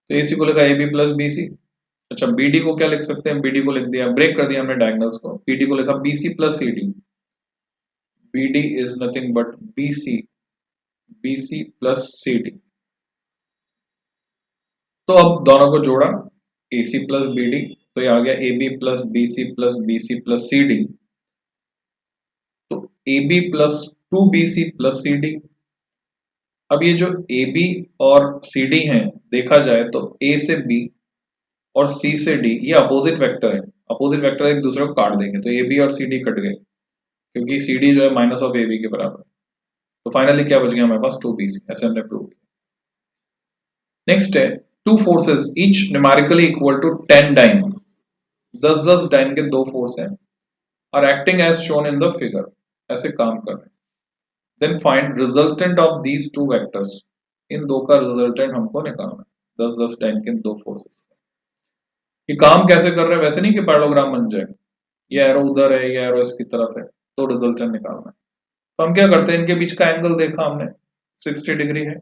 तो AC को लिखा AB प्लस BC। अच्छा, BD को क्या लिख सकते हैं, BD को लिख दिया, ब्रेक कर दिया हमने डायगोनल्स को, BD को लिखा BC plus CD। BD is nothing but BC plus CD। तो अब दोनों को जोड़ा, AC प्लस BD, तो ये आ गया AB plus BC plus BC plus CD। तो AB plus 2BC plus CD, अब ये जो ए बी और सी डी हैं, देखा जाए तो ए से बी और सी से डी ये अपोजिट वेक्टर है। अपोजिट वेक्टर एक दूसरे को काट देंगे तो ए बी और सी डी कट गए, क्योंकि सी डी जो है माइनस ऑफ ए बी के बराबर है। तो फाइनली क्या बच गया हमारे पास 2bc, ऐसे हमने प्रूव किया। नेक्स्ट है two forces each numerically equal to 10 dyne, 10 dyne के दो फोर्स हैं, are acting as shown in the figure, ऐसे काम कर रहे हैं। Then find resultant of these two vectors, इन दो का रिजल्टेंट हमको निकालना है। 10 डाइन के दो फोर्सेस, ये काम कैसे कर रहे हैं, वैसे नहीं कि पैरेललोग्राम बन जाए, ये एरो उधर है ये एरो इसकी तरफ है, तो रिजल्टेंट निकालना है। तो हम क्या करते हैं, इनके बीच का एंगल देखा हमने 60 डिग्री है,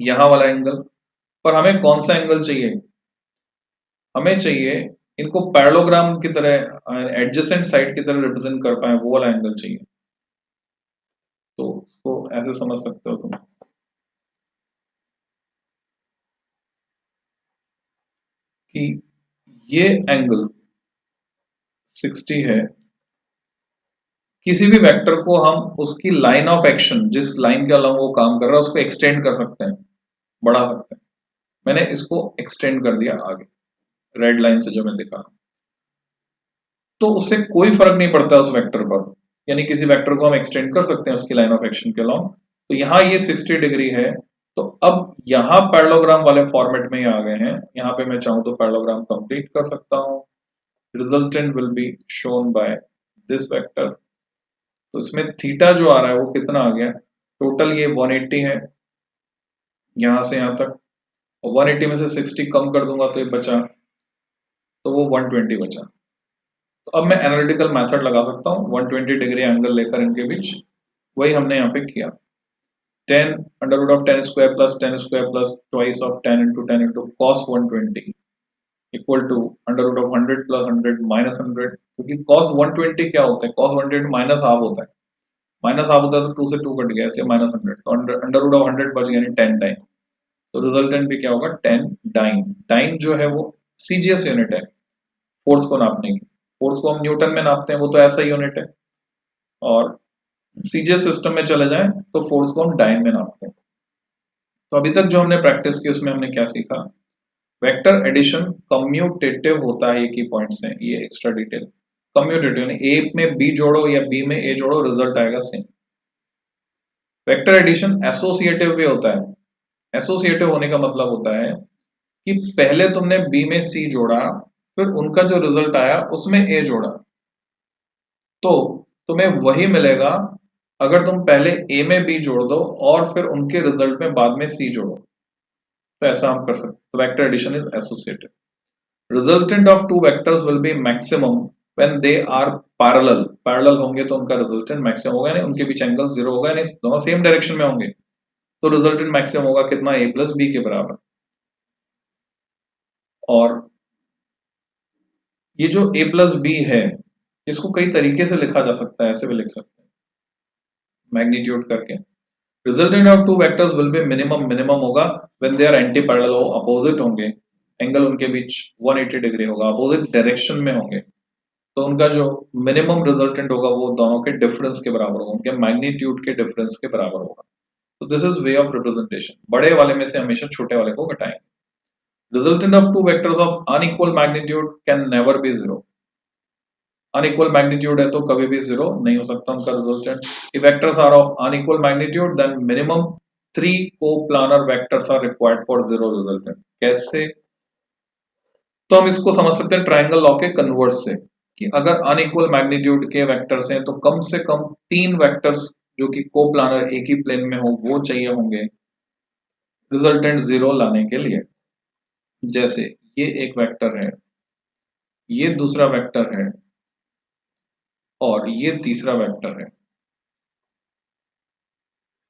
यहां वाला एंगल, पर हमें कौन सा एंगल चाहिए, हमें चाहिए इनको पैरेललोग्राम की तरह एडजेसेंट साइड की तरह रिप्रेजेंट कर पाए, वो वाला एंगल चाहिए। तो उसको ऐसे समझ सकते हो तुम कि ये एंगल 60 है, किसी भी वेक्टर को हम उसकी लाइन ऑफ एक्शन, जिस लाइन के अलॉन्ग वो काम कर रहा है, उसको एक्सटेंड कर सकते हैं, बढ़ा सकते हैं। मैंने इसको एक्सटेंड कर दिया आगे रेड लाइन से जो मैं दिखा, तो उससे कोई फर्क नहीं पड़ता उस वेक्टर पर, यानी किसी वेक्टर को हम एक्सटेंड कर सकते हैं उसकी लाइन ऑफ एक्शन के अलॉन्ग। तो यहाँ ये 60 डिग्री है, तो अब यहाँ पैरेललोग्राम वाले फॉर्मेट में ही आ गए हैं, यहाँ पे मैं चाहूं तो पैरेललोग्राम कंप्लीट कर सकता हूँ। Resultant will be shown by this vector. तो इसमें थीटा जो आ रहा है वो कितना आ गया, टोटल ये 180 है यहां से यहां तक, और 180 में से 60 कम कर दूंगा तो ये बचा, तो वो 120 बचा। तो अब मैं एनालिटिकल मेथड लगा सकता हूँ, 120 डिग्री एंगल लेकर इनके बीच, वही हमने यहाँ पे किया। 10 under root of 10 square plus 10 square plus twice of 10 into 10 into cos 120 equal to under root of 100 plus 100 minus 100, क्योंकि कॉस 120 क्या होता है, कॉस 120 माइनस हाफ होता है, माइनस हाफ होता है तो 2 से 2 कट गया, इसलिए माइनस 100, तो अंडर रूट ऑफ 100 बच गया, यानी 10 डाइन। तो रिजल्टेंट भी क्या होगा, 10 डाइन। डाइन जो है वो सीजीएस यूनिट है फोर्स को नापने की, फोर्स को हम न्यूटन में नापते हैं, वो तो ऐसा ही यूनिट है, और सीजीएस सिस्टम में चले जाएं तो फोर्स को हम डाइन में नापते हैं। तो अभी तक जो हमने प्रैक्टिस की उसमें हमने क्या सीखा, वेक्टर एडिशन कम्यूटेटिव होता है, ये की पॉइंट्स हैं, ये एक्स्ट्रा डिटेल। कम्यूटेटिव यानी ए में बी जोड़ो या बी में ए जोड़ो, रिजल्ट आएगा सेम। वेक्टर एडिशन एसोसिएटिव भी होता है। एसोसिएटिव होने का मतलब होता है कि पहले तुमने बी में सी जोड़ा, फिर उनका जो रिजल्ट आया उसमें ए जोड़ा, तो तुम्हें वही मिलेगा अगर तुम पहले ए में बी जोड़ दो और फिर उनके रिजल्ट में बाद में सी जोड़ो। तो ऐसा हम कर सकते हैं। तो vector addition is associative. Resultant of two vectors will be maximum when they are parallel. Parallel होंगे तो उनका रिजल्टेंट मैक्सिमम होगा, यानी उनके बीच एंगल जीरो होगा, यानी दोनों सेम डायरेक्शन में होंगे, तो रिजल्टेंट मैक्सिमम होगा कितना, ए प्लस बी के बराबर। और ये जो a प्लस बी है, इसको कई तरीके से लिखा जा सकता है, ऐसे भी लिख सकते हैं मैग्नीट्यूड करके। Resultant of two vectors will be minimum, minimum होगा when they are anti parallel, हो अपोजिट होंगे, एंगल उनके बीच 180 डिग्री होगा, अपोजिट डायरेक्शन में होंगे, तो उनका जो मिनिमम रिजल्टेंट होगा वो दोनों के डिफरेंस के बराबर होगा, उनके मैग्नीट्यूड के डिफरेंस के बराबर होगा। तो this is way of representation, बड़े वाले में से हमेशा छोटे वाले को घटाएंगे। Resultant of two vectors of unequal magnitude can never be zero. Unequal magnitude है तो कभी भी जीरो नहीं हो सकता उनका resultant. If vectors are of unequal magnitude, then minimum 3 coplanar vectors are required for zero resultant. कैसे? तो हम इसको समझ सकते हैं ट्रायंगल लॉ के कन्वर्स से, कि अगर अनइक्वल मैग्नीट्यूड के वेक्टर्स हैं तो कम से कम 3 वेक्टर्स जो कि कोप्लानर एक ही प्लेन में हो वो चाहिए होंगे रिजल्टेंट जीरो लाने के लिए। जैसे ये एक वेक्टर है, ये दूसरा वेक्टर है, और ये तीसरा वेक्टर है।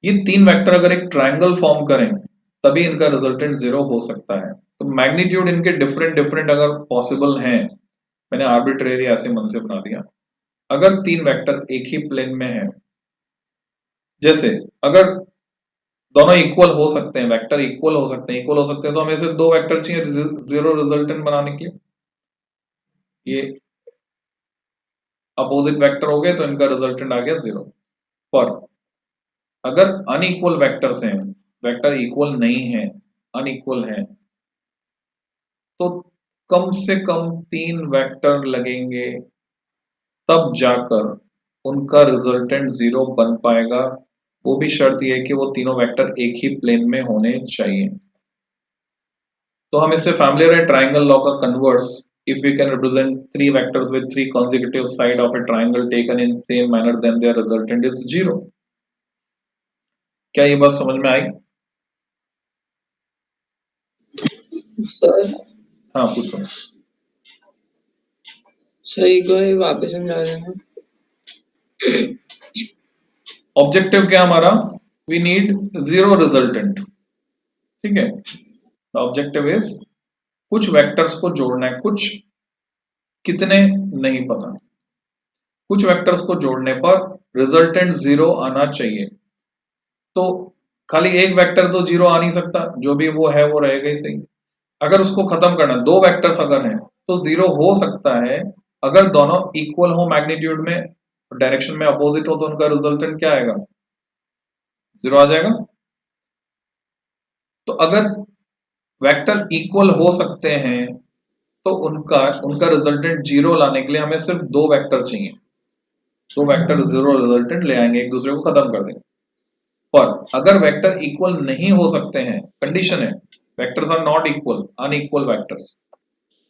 ये तीन वेक्टर अगर एक ट्रायंगल फॉर्म करें तभी इनका रिजल्टेंट जीरो हो सकता है। तो मैग्नीट्यूड इनके डिफरेंट डिफरेंट अगर पॉसिबल हैं, मैंने आर्बिट्रेरी ऐसे मन से बना दिया, अगर तीन वेक्टर एक ही प्लेन में है, जैसे अगर दोनों इक्वल हो सकते हैं, वेक्टर इक्वल हो सकते हैं, इक्वल हो सकते हैं, तो हमें से दो वेक्टर चाहिए जीरो रिजल्टेंट बनाने के लिए। ये अपोजिट वेक्टर हो गए तो इनका रिजल्टेंट आ गया जीरो। पर अगर अनइक्वल वेक्टर्स हैं, वेक्टर इक्वल नहीं है, अनइक्वल है, तो कम से कम 3 वेक्टर लगेंगे, तब जाकर उनका रिजल्टेंट 0 बन पाएगा। वो भी शर्त यह है कि वो तीनों वेक्टर एक ही प्लेन में होने चाहिए। तो हम इससे फैमिलियर है ट्राइंगल लॉ का converse. If we can represent 3 vectors with 3 consecutive side of a triangle taken in same manner, then their resultant is 0। क्या ये बात समझ में आई? सर हाँ पूछो। सही को ये वापस समझा देना। ऑब्जेक्टिव क्या हमारा? वी नीड 0 रिजल्टेंट, ठीक है। ऑब्जेक्टिव इज कुछ वेक्टर्स को जोड़ना है, कुछ कितने नहीं पता, कुछ वेक्टर्स को जोड़ने पर रिजल्टेंट 0 आना चाहिए। तो खाली एक वेक्टर तो 0 आ नहीं सकता, जो भी वो है वो रहेगा ही सही। अगर उसको खत्म करना, 2 वेक्टर्स अगर हैं तो 0 हो सकता है अगर दोनों इक्वल हो मैग्नीट्यूड में, डायरेक्शन में अपोजिट हो, तो उनका रिजल्टेंट क्या आएगा? 0 आ जाएगा। तो अगर वेक्टर इक्वल हो सकते हैं तो उनका उनका रिजल्टेंट 0 लाने के लिए हमें सिर्फ 2 वेक्टर चाहिए। 2 वेक्टर 0 रिजल्टेंट ले आएंगे, एक दूसरे को खत्म कर देंगे। पर अगर वेक्टर इक्वल नहीं हो सकते हैं, कंडीशन है vectors are not equal, unequal vectors,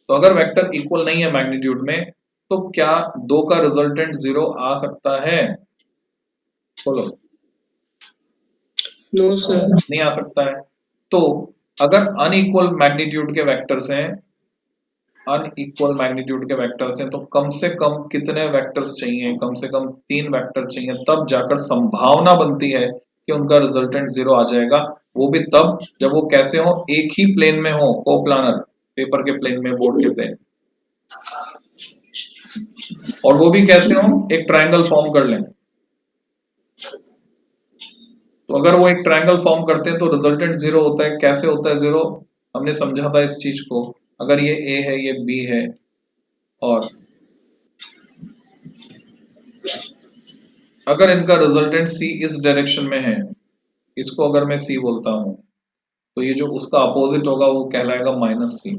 तो अगर वेक्टर इक्वल नहीं है मैग्नीट्यूड में, तो क्या 2 का रिजल्टेंट 0 आ सकता है? बोलो। No sir. नहीं आ सकता है। तो अगर अनइक्वल मैग्नीट्यूड के वेक्टर्स हैं, अनइक्वल मैग्नीट्यूड के वेक्टर्स हैं, तो कम से कम कितने वेक्टर्स चाहिए? कम से कम 3 वेक्टर चाहिए, तब जाकर संभावना बनती है कि उनका रिजल्टेंट 0 आ जाएगा। वो भी तब जब वो कैसे हो, एक ही प्लेन में हो, कोप्लानर, पेपर के प्लेन में, बोर्ड के प्लेन, और वो भी कैसे हो, एक ट्रायंगल फॉर्म कर लें। तो अगर वो एक ट्रायंगल फॉर्म करते हैं तो रिजल्टेंट 0 होता है। कैसे होता है 0? हमने समझा था इस चीज को। अगर ये A है, ये B है, और अगर इनका रिजल्टेंट C इस डायरेक्शन में है, इसको अगर मैं C बोलता हूं, तो ये जो उसका अपोजिट होगा वो कहलाएगा -C।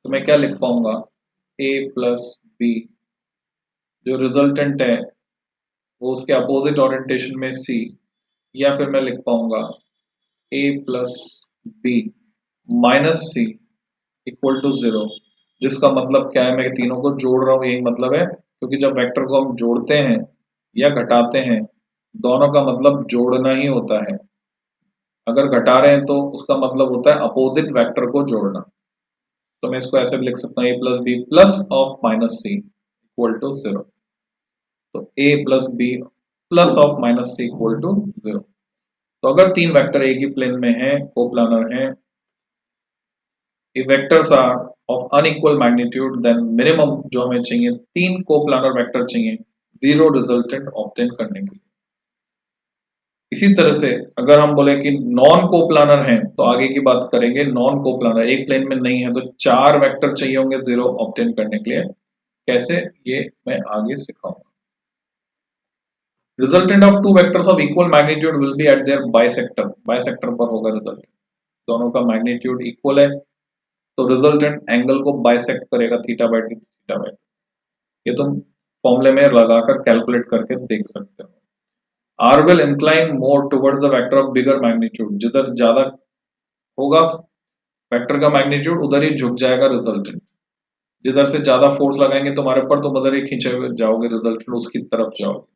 तो मैं क्या लिख पाऊंगा? A प्लस B, जो रिजल्टेंट है वो उसके अपोजिट ओरिएंटेशन में C, या फिर मैं लिख पाऊंगा A plus B minus C equal to 0। जिसका मतलब क्या है, मैं तीनों को जोड़ रहा हूं, यही मतलब है। क्योंकि जब वेक्टर को हम जोड़ते हैं या घटाते हैं, दोनों का मतलब जोड़ना ही होता है। अगर घटा रहे हैं तो उसका मतलब होता है अपोजिट वेक्टर को जोड़ना। तो मैं इसको ऐसे भी लिख सकता हूँ, A plus B plus of minus C equal to 0। तो A plus B plus of minus C equal to 0। तो अगर 3 वेक्टर एक ही प्लेन में हैं, कोप्लानर हैं, if vectors are of unequal magnitude, then minimum जो हमें चाहिए 3 कोप्लानर वेक्टर चाहिए 0 रिजल्टेंट ऑब्टेन करने के लिए। इसी तरह से अगर हम बोले कि नॉन कोप्लानर हैं, तो आगे की बात करेंगे। नॉन कोप्लानर एक प्लेन में नहीं है, तो 4 वेक्टर चाहिए होंगे 0 ऑब्टेन करने के लिए। कैसे, ये मैं आगे सिखाऊंगा। Resultant of 2 vectors of equal magnitude will be eight there bisector. Bisector पर होगा रिजल्ट, दोनों का मैग्नीट्यूड इक्वल है, तो रिजल्टेंट एंगल को बाइसेक्ट करेगा, थीटा बाय थीटा बाय। ये तुम फॉर्मूले में लगाकर कैलकुलेट करके देख सकते हो। R will incline more towards the vector of bigger magnitude। जिधर ज्यादा होगा वेक्टर का मैग्नीट्यूड, उधर ही झुक जाएगा रिजल्टेंट। जिधर से ज्यादा फोर्स लगाएंगे तुम्हारे ऊपर, तो उधर ही खींचे हुए जाओगे, रिजल्टेंट उसकी तरफ जाओगे।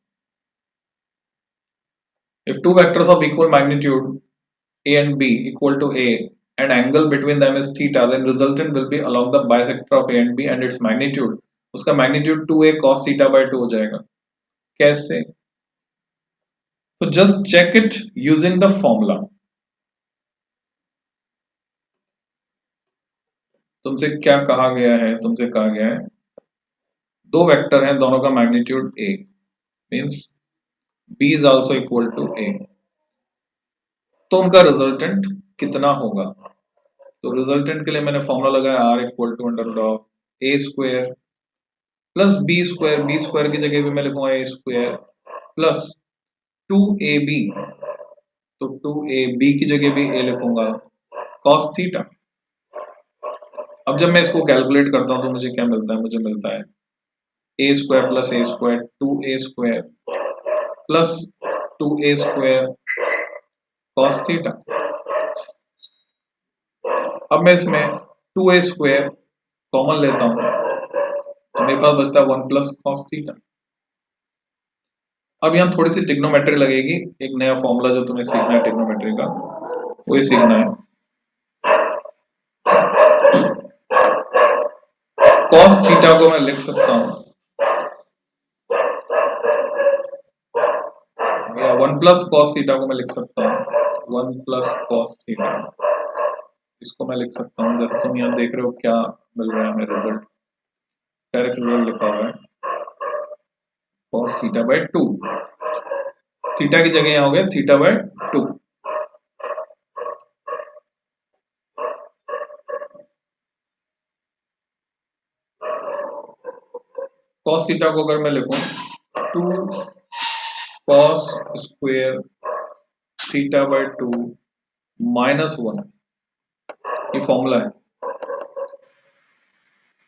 If two vectors of equal magnitude A and B equal to A and angle between them is theta, then resultant will be along the bisector of A and B and its magnitude, उसका magnitude 2A cos theta by 2 हो जाएगा। कैसे? तो just check it using the formula। तुमसे क्या कहा गया है? तुमसे कहा गया है 2 वेक्टर हैं, दोनों का magnitude A, means B is also equal to A, तो उनका रिजल्टेंट कितना होगा? तो रिजल्टेंट के लिए मैंने फॉर्मूला लगाया R equal to under root of A square plus B square. B square की जगह भी मैं लिखूंगा A स्क्वायर प्लस 2AB तो 2a, b की जगह भी a लिखूंगा cos थीटा। अब जब मैं इसको कैलकुलेट करता हूं तो मुझे क्या मिलता है, मुझे मिलता है a square plus a square 2a square plus 2a square cos theta. अब मैं इसमें 2a स्क्वायर कॉमन लेता हूं तो मेरे पास बचता है 1 प्लस cos थीटा। अब यहाँ थोड़ी सी ट्रिग्नोमेट्री लगेगी, एक नया फॉर्मूला जो तुम्हें सीखना है ट्रिग्नोमेट्री का वो ही सीखना है। cos थीटा को मैं लिख सकता हूं या 1 प्लस cos थीटा को मैं लिख सकता हूं 1 प्लस cos थीटा, इसको मैं लिख सकता हूं जैसे तुम यहाँ देख रहे हो क्या मिल रहा है हमें रिजल्ट, डायरेक्ट रिजल्ट लिखा हुआ है cos थीटा बाय 2, थीटा की जगह यहाँ हो गया थीटा बाय 2। cos थीटा को अगर मैं लिखूं 2 cos square theta by 2 minus 1, ये फॉर्मूला है।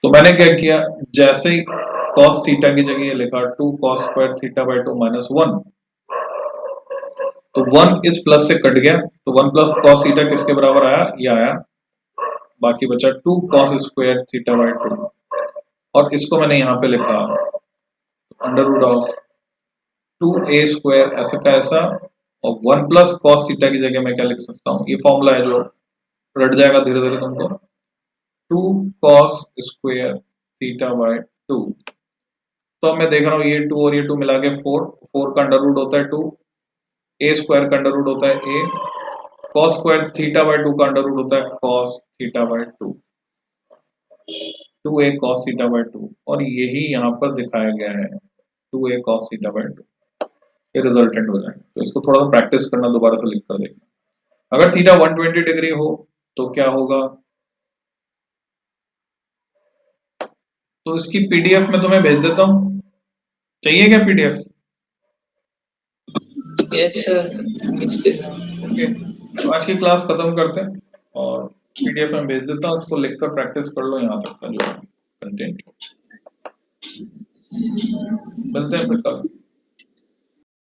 तो मैंने क्या किया, जैसे ही cos थीटा की जगह लिखा 2 cos square theta by 2 minus 1, तो 1 इस प्लस से कट गया तो 1 प्लस cos थीटा किसके बराबर आया, ये आया, बाकी बचा 2 cos स्क्वायर थीटा बाय 2 और इसको मैंने यहाँ पे लिखा under root of 2a square ऐसा का ऐसा और 1 प्लस cos थीटा की जगह मैं क्या लिख सकता हूँ, ये फॉर्मूला है जो रट जाएगा धीरे धीरे तुमको, 2 cos स्क्वायर थीटा बाय 2। तो अब मैं देख रहा हूँ ये 2 और ये 2 मिला के 4 का अंडर रूट होता है 2, a स्क्वायर का अंडर रूट होता है a, cos square theta by 2 का अंडर रूट होता है cos theta by 2, 2a cos theta by 2 और यही यहाँ पर दिखाया गया है 2a cos थीटा बाय 2, ये रिजल्टेंट हो जाएगा। तो इसको थोड़ा सा प्रैक्टिस करना, दोबारा से लिख कर देखना। अगर थीटा 120 डिग्री हो तो क्या होगा, तो इसकी पीडीएफ में तुम्हें भेज देता हूँ, चाहिए क्या पीडीएफ? Yes, sir. ओके, तो आज की क्लास खत्म करते हैं और पीडीएफ में भेज देता हूँ, उसको लिखकर प्रैक्टिस कर लो यहाँ तक का जो कंटेंट। मिलते हैं फिर कल।